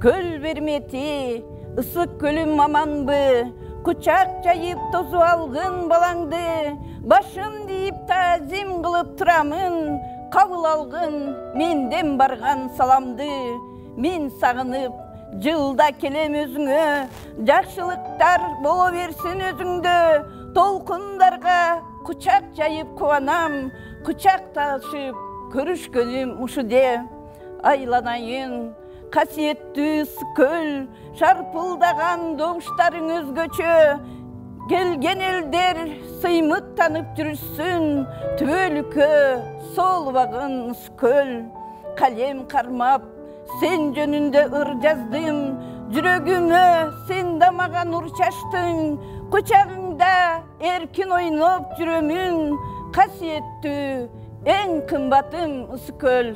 Köl vermeti, ısık kölüm amanbı, kucak jayıp tozu algın balаңды, başın deyip tazim kılıp tıramın, kabul algın menden bargan salamdı. Men sağınıp, жылда келем өзүңө, жакшылыктар боло берсин өзүңдө, толкундарга кучак жайып кубанам, кучакташып көрүшкөнүм ушуде. Айланайын, касиеттүү көл, шарпылдаган добуштарың өзгөчө, келген элдер сыймыктанып жүрүшсүн, түбөлүккө солбагын көл. Калем кармап, sen жөнүндө ыр жаздым, жүрөгүмө сен да мага нур чачтың, кучагыңда эркин ойноп жүрөмүн, касиеттүү эң кымбатым ысы көл.